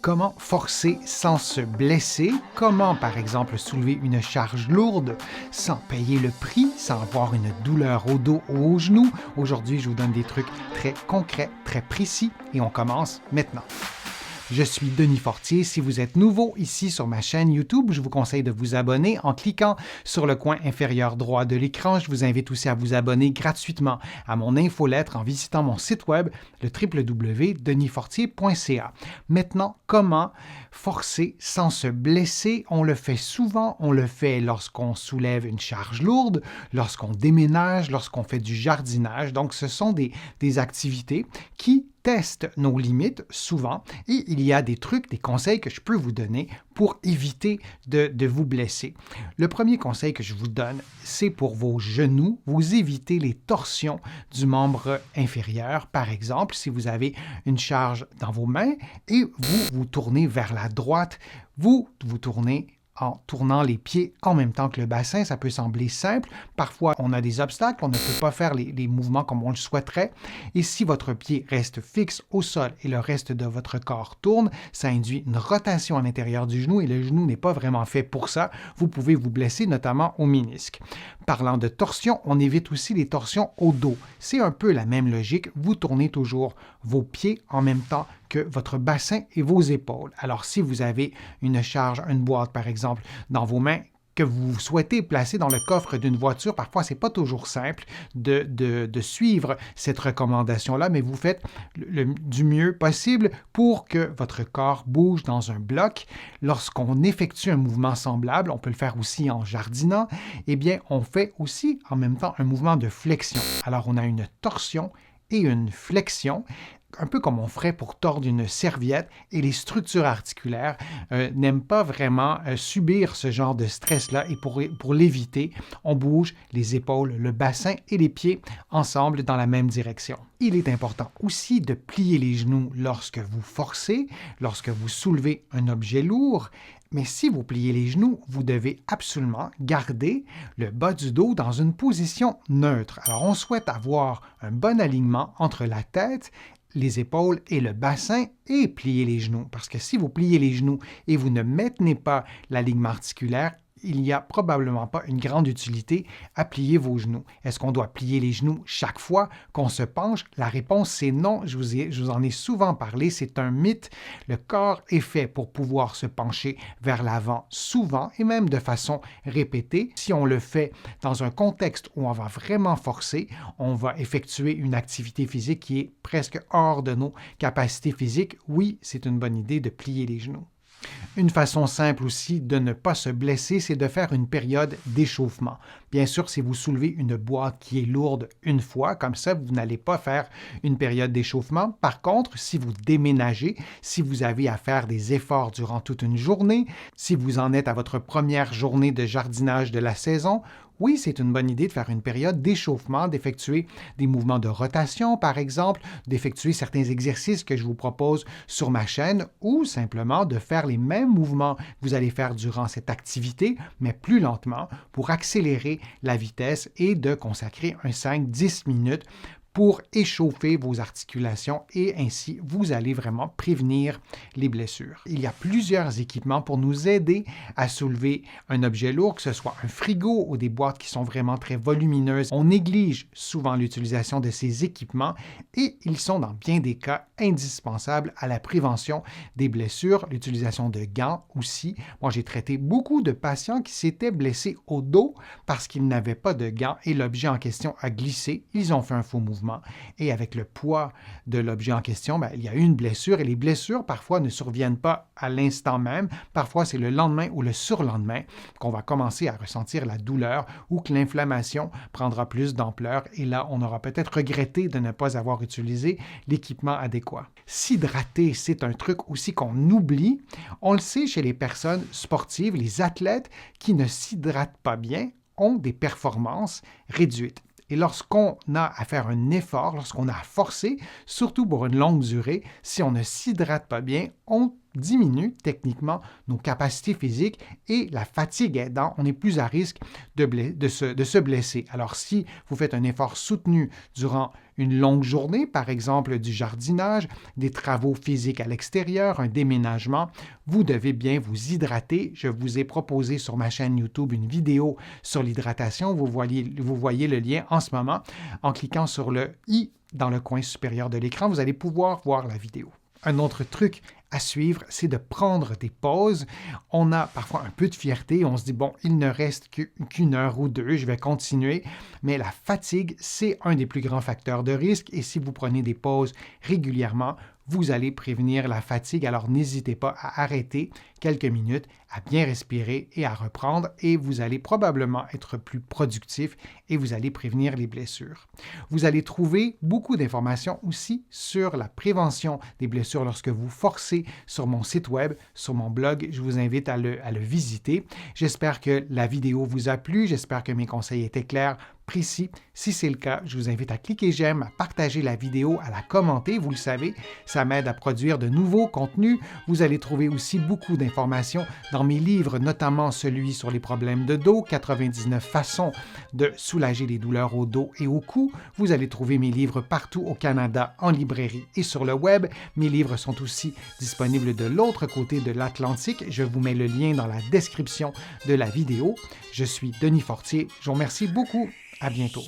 Comment forcer sans se blesser? Comment, par exemple, soulever une charge lourde sans payer le prix, sans avoir une douleur au dos ou aux genoux? Aujourd'hui, je vous donne des trucs très concrets, très précis et on commence maintenant. Je suis Denis Fortier. Si vous êtes nouveau ici sur ma chaîne YouTube, je vous conseille de vous abonner en cliquant sur le coin inférieur droit de l'écran. Je vous invite aussi à vous abonner gratuitement à mon infolettre en visitant mon site web, le www.denisfortier.ca. Maintenant, comment forcer sans se blesser? On le fait souvent, on le fait lorsqu'on soulève une charge lourde, lorsqu'on déménage, lorsqu'on fait du jardinage. Donc, ce sont des activités qui testent nos limites souvent et il y a des trucs, des conseils que je peux vous donner pour éviter de vous blesser. Le premier conseil que je vous donne, c'est pour vos genoux. Vous évitez les torsions du membre inférieur. Par exemple, si vous avez une charge dans vos mains et vous tournez vers la droite, vous tournez en tournant les pieds en même temps que le bassin. Ça peut sembler simple. Parfois, on a des obstacles, on ne peut pas faire les mouvements comme on le souhaiterait. Et si votre pied reste fixe au sol et le reste de votre corps tourne, ça induit une rotation à l'intérieur du genou et le genou n'est pas vraiment fait pour ça. Vous pouvez vous blesser, notamment au ménisque. Parlant de torsion, on évite aussi les torsions au dos. C'est un peu la même logique. Vous tournez toujours vos pieds en même temps que votre bassin et vos épaules. Alors, si vous avez une charge, une boîte, par exemple, dans vos mains, que vous souhaitez placer dans le coffre d'une voiture, parfois, ce n'est pas toujours simple de suivre cette recommandation-là, mais vous faites du mieux possible pour que votre corps bouge dans un bloc. Lorsqu'on effectue un mouvement semblable, on peut le faire aussi en jardinant, eh bien, on fait aussi en même temps un mouvement de flexion. Alors, on a une torsion et une flexion, un peu comme on ferait pour tordre une serviette, et les structures articulaires n'aiment pas vraiment subir ce genre de stress-là, et pour l'éviter, on bouge les épaules, le bassin et les pieds ensemble dans la même direction. Il est important aussi de plier les genoux lorsque vous forcez, lorsque vous soulevez un objet lourd. Mais si vous pliez les genoux, vous devez absolument garder le bas du dos dans une position neutre. Alors, on souhaite avoir un bon alignement entre la tête, les épaules et le bassin et plier les genoux. Parce que si vous pliez les genoux et vous ne maintenez pas l'alignement articulaire, il n'y a probablement pas une grande utilité à plier vos genoux. Est-ce qu'on doit plier les genoux chaque fois qu'on se penche? La réponse, c'est non. Je vous en ai souvent parlé. C'est un mythe. Le corps est fait pour pouvoir se pencher vers l'avant souvent et même de façon répétée. Si on le fait dans un contexte où on va vraiment forcer, on va effectuer une activité physique qui est presque hors de nos capacités physiques. Oui, c'est une bonne idée de plier les genoux. Une façon simple aussi de ne pas se blesser, c'est de faire une période d'échauffement. Bien sûr, si vous soulevez une boîte qui est lourde une fois, comme ça, vous n'allez pas faire une période d'échauffement. Par contre, si vous déménagez, si vous avez à faire des efforts durant toute une journée, si vous en êtes à votre première journée de jardinage de la saison, oui, c'est une bonne idée de faire une période d'échauffement, d'effectuer des mouvements de rotation, par exemple, d'effectuer certains exercices que je vous propose sur ma chaîne ou simplement de faire les mêmes mouvements que vous allez faire durant cette activité, mais plus lentement pour accélérer la vitesse et de consacrer un 5-10 minutes pour échauffer vos articulations et ainsi vous allez vraiment prévenir les blessures. Il y a plusieurs équipements pour nous aider à soulever un objet lourd, que ce soit un frigo ou des boîtes qui sont vraiment très volumineuses. On néglige souvent l'utilisation de ces équipements et ils sont dans bien des cas indispensables à la prévention des blessures. L'utilisation de gants aussi. Moi, j'ai traité beaucoup de patients qui s'étaient blessés au dos parce qu'ils n'avaient pas de gants et l'objet en question a glissé. Ils ont fait un faux mouvement. Et avec le poids de l'objet en question, il y a eu une blessure et les blessures parfois ne surviennent pas à l'instant même. Parfois, c'est le lendemain ou le surlendemain qu'on va commencer à ressentir la douleur ou que l'inflammation prendra plus d'ampleur et là, on aura peut-être regretté de ne pas avoir utilisé l'équipement adéquat. S'hydrater, c'est un truc aussi qu'on oublie. On le sait chez les personnes sportives, les athlètes qui ne s'hydratent pas bien ont des performances réduites. Et lorsqu'on a à faire un effort, lorsqu'on a à forcer, surtout pour une longue durée, si on ne s'hydrate pas bien, on diminue techniquement nos capacités physiques et la fatigue aidant, on est plus à risque de se blesser. Alors si vous faites un effort soutenu durant une longue journée, par exemple du jardinage, des travaux physiques à l'extérieur, un déménagement, vous devez bien vous hydrater. Je vous ai proposé sur ma chaîne YouTube une vidéo sur l'hydratation. Vous voyez le lien en ce moment. En cliquant sur le i dans le coin supérieur de l'écran, vous allez pouvoir voir la vidéo. Un autre truc à suivre, c'est de prendre des pauses. On a parfois un peu de fierté, on se dit, bon, il ne reste qu'une heure ou deux, je vais continuer, mais la fatigue, c'est un des plus grands facteurs de risque et si vous prenez des pauses régulièrement, vous allez prévenir la fatigue, alors n'hésitez pas à arrêter quelques minutes, à bien respirer et à reprendre et vous allez probablement être plus productif et vous allez prévenir les blessures. Vous allez trouver beaucoup d'informations aussi sur la prévention des blessures lorsque vous forcez sur mon site web, sur mon blog. Je vous invite à le visiter. J'espère que la vidéo vous a plu. J'espère que mes conseils étaient clairs, précis. Si c'est le cas, je vous invite à cliquer j'aime, à partager la vidéo, à la commenter. Vous le savez, ça m'aide à produire de nouveaux contenus. Vous allez trouver aussi beaucoup d'informations dans mes livres, notamment celui sur les problèmes de dos, 99 façons de soulager les douleurs au dos et au cou. Vous allez trouver mes livres partout au Canada, en librairie et sur le web. Mes livres sont aussi disponibles de l'autre côté de l'Atlantique. Je vous mets le lien dans la description de la vidéo. Je suis Denis Fortier. Je vous remercie beaucoup. À bientôt.